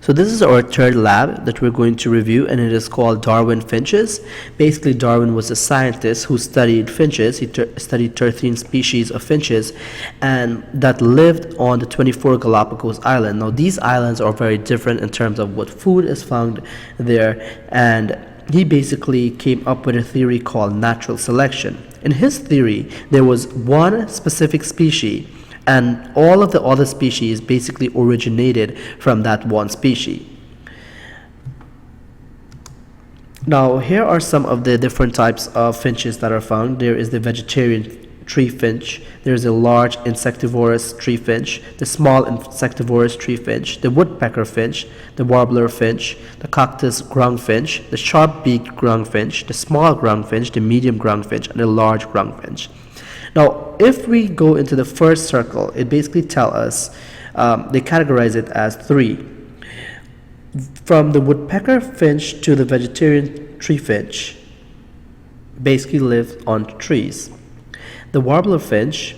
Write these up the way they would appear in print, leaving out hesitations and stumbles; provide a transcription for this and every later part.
So this is our third lab that we're going to review, and it is called Darwin Finches. Basically, Darwin was a scientist who studied finches. He studied 13 species of finches and that lived on the 24 Galapagos Island. Now these islands are very different in terms of what food is found there, and he basically came up with a theory called natural selection. In his theory, there was one specific species and all of the other species basically originated from that one species. Now here are some of the different types of finches that are found. There is the vegetarian tree finch, there is a large insectivorous tree finch, the small insectivorous tree finch, the woodpecker finch, the warbler finch, the cactus ground finch, the sharp-beaked ground finch, the small ground finch, the medium ground finch, and the large ground finch. Now, if we go into the first circle, it basically tells us, they categorize it as three. From the woodpecker finch to the vegetarian tree finch, basically live on trees. The warbler finch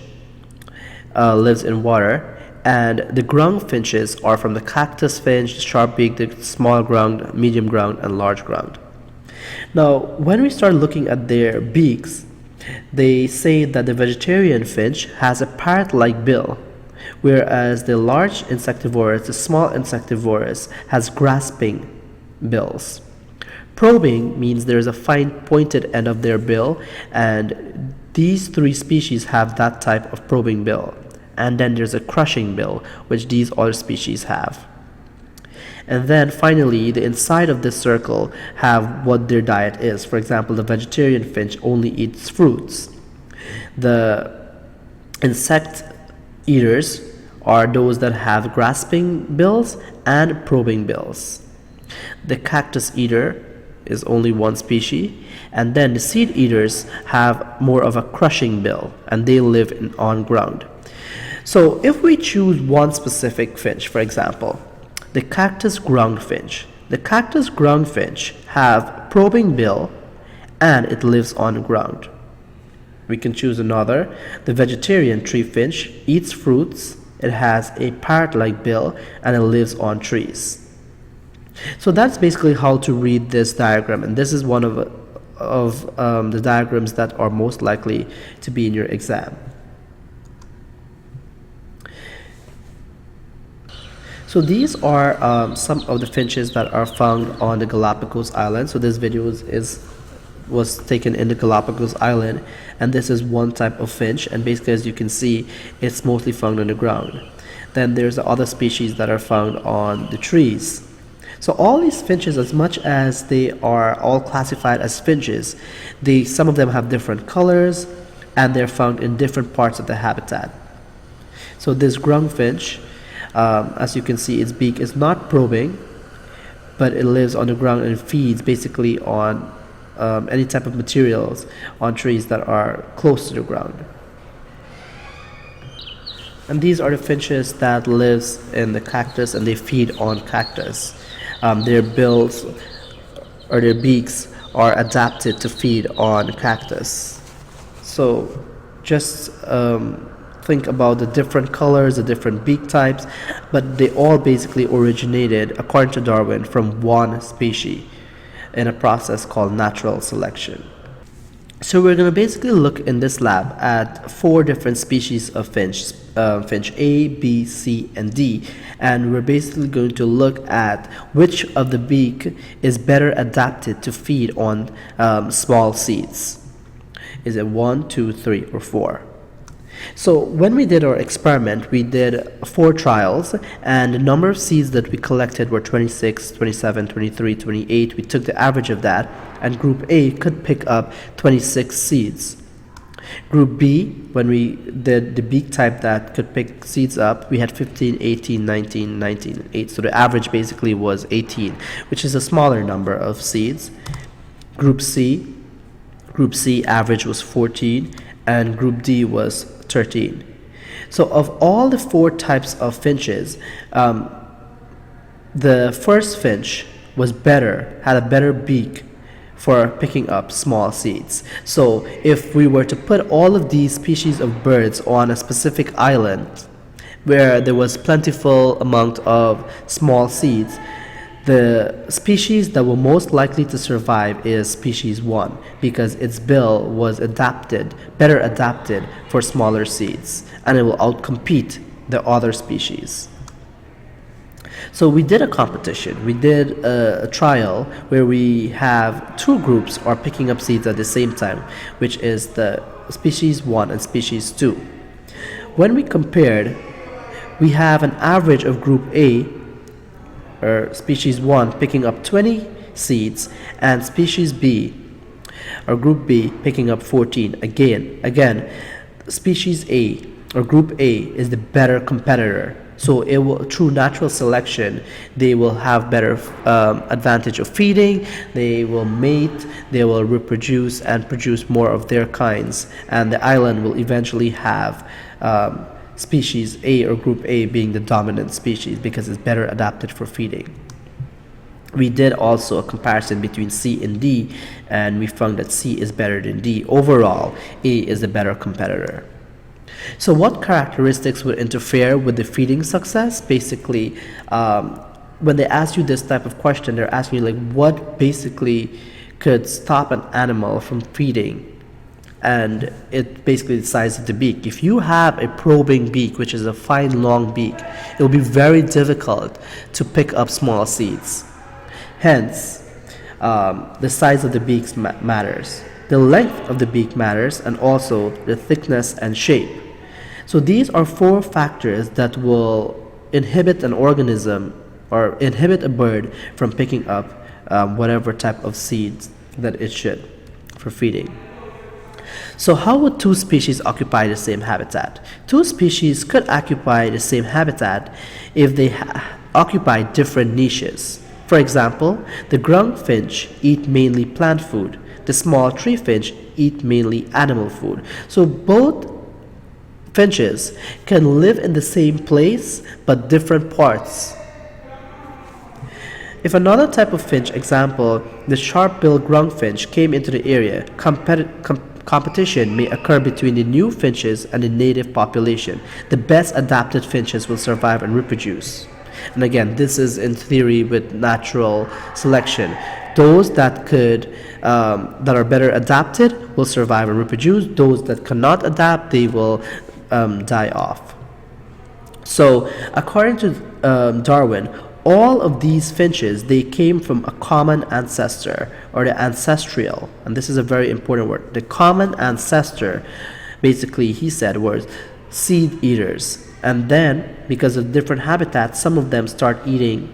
lives in water, and the ground finches are from the cactus finch, the sharp-beaked, the small ground, medium ground, and large ground. Now, when we start looking at their beaks, they say that the vegetarian finch has a parrot-like bill, whereas the large insectivorous, the small insectivorous, has grasping bills. Probing means there is a fine pointed end of their bill, and these three species have that type of probing bill. And then there's a crushing bill, which these other species have. And then finally, the inside of this circle have what their diet is. For example, the vegetarian finch only eats fruits. The insect eaters are those that have grasping bills and probing bills. The cactus eater is only one species, and then the seed eaters have more of a crushing bill, and they live on ground. So if we choose one specific finch, for example, the cactus ground finch. The cactus ground finch have probing bill and it lives on ground. We can choose another. The vegetarian tree finch eats fruits, it has a parrot-like bill, and it lives on trees. So that's basically how to read this diagram, and this is one of the diagrams that are most likely to be in your exam. So these are some of the finches that are found on the Galapagos Island. So this video was taken in the Galapagos Island, and this is one type of finch, and basically, as you can see, it's mostly found on the ground. Then there's the other species that are found on the trees. So all these finches, as much as they are all classified as finches, some of them have different colors, and they're found in different parts of the habitat. So this ground finch, as you can see, its beak is not probing, but it lives on the ground and feeds basically on any type of materials on trees that are close to the ground. And these are the finches that lives in the cactus, and they feed on cactus. Their bills or their beaks are adapted to feed on cactus. So just think about the different colors, the different beak types, but they all basically originated, according to Darwin, from one species in a process called natural selection. So we're going to basically look in this lab at 4 different species of finch, finch A, B, C, and D, and we're basically going to look at which of the beak is better adapted to feed on small seeds. Is it 1, 2, 3, or 4? So when we did our experiment, we did 4 trials, and the number of seeds that we collected were 26, 27, 23, 28. We took the average of that, and group A could pick up 26 seeds. Group B, when we did the beak type that could pick seeds up, we had 15, 18, 19, 19, and 8. So the average basically was 18, which is a smaller number of seeds. Group C average was 14, and group D was 13. So of all the 4 types of finches, the first finch was better, had a better beak for picking up small seeds. So if we were to put all of these species of birds on a specific island, where there was plentiful amount of small seeds, the species that will most likely to survive is species 1 because its bill was better adapted for smaller seeds, and it will outcompete the other species. So we did a competition. We did a trial where we have two groups are picking up seeds at the same time, which is the species 1 and species 2. When we compared, we have an average of group A, or species 1, picking up 20 seeds, and species B, or group B, picking up 14. Again, species A, or group A, is the better competitor. So it will, through natural selection, they will have better advantage of feeding, they will mate, they will reproduce and produce more of their kinds, and the island will eventually have species A, or group A, being the dominant species because it's better adapted for feeding. We did also a comparison between C and D, and we found that C is better than D. Overall, A is the better competitor. So what characteristics would interfere with the feeding success? Basically, when they ask you this type of question, they're asking you like what basically could stop an animal from feeding, and it basically the size of the beak. If you have a probing beak, which is a fine long beak, it will be very difficult to pick up small seeds. Hence, the size of the beak matters. The length of the beak matters, and also the thickness and shape. So these are 4 factors that will inhibit an organism or inhibit a bird from picking up whatever type of seeds that it should for feeding. So how would 2 species occupy the same habitat? 2 species could occupy the same habitat if they occupy different niches. For example, the ground finch eat mainly plant food. The small tree finch eat mainly animal food. So both finches can live in the same place but different parts. If another type of finch, example, the sharp-billed ground finch, came into the area, competition may occur between the new finches and the native population. The best adapted finches will survive and reproduce. And again, this is in theory with natural selection. Those that are better adapted will survive and reproduce. Those that cannot adapt, they will die off. So according to Darwin, all of these finches, they came from a common ancestor, or the ancestral, and this is a very important word. The common ancestor, basically, he said, was seed eaters. And then, because of different habitats, some of them start eating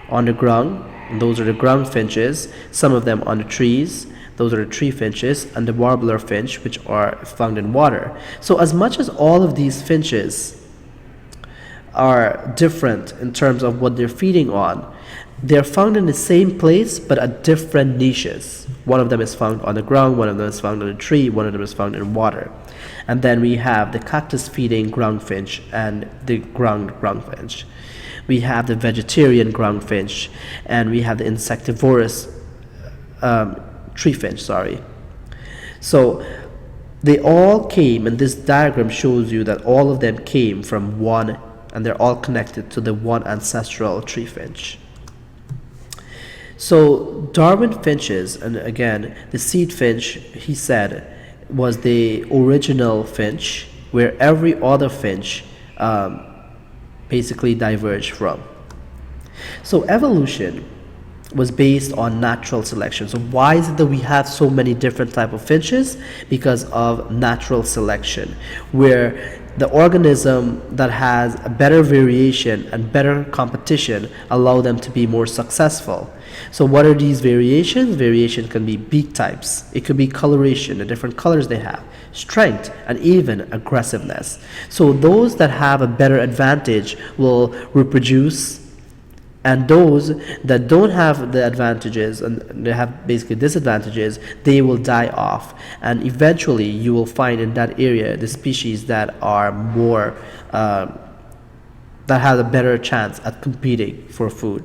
on the ground, and those are the ground finches. Some of them on the trees, those are the tree finches, and the warbler finch, which are found in water. So as much as all of these finches are different in terms of what they're feeding on, they're found in the same place but at different niches. One of them is found on the ground, one of them is found on a tree, one of them is found in water. And then we have the cactus feeding ground finch and the ground finch. We have the vegetarian ground finch, and we have the insectivorous tree finch, So they all came, and this diagram shows you that all of them came from one, and they're all connected to the one ancestral tree finch. So Darwin finches, and again, the seed finch, he said, was the original finch, where every other finch basically diverged from. So evolution was based on natural selection. So why is it that we have so many different type of finches? Because of natural selection, where the organism that has a better variation and better competition allow them to be more successful. So what are these variations? Variation can be beak types. It could be coloration, the different colors they have, strength, and even aggressiveness. So those that have a better advantage will reproduce, and those that don't have the advantages and they have basically disadvantages, they will die off. And eventually you will find in that area the species that are more that have a better chance at competing for food.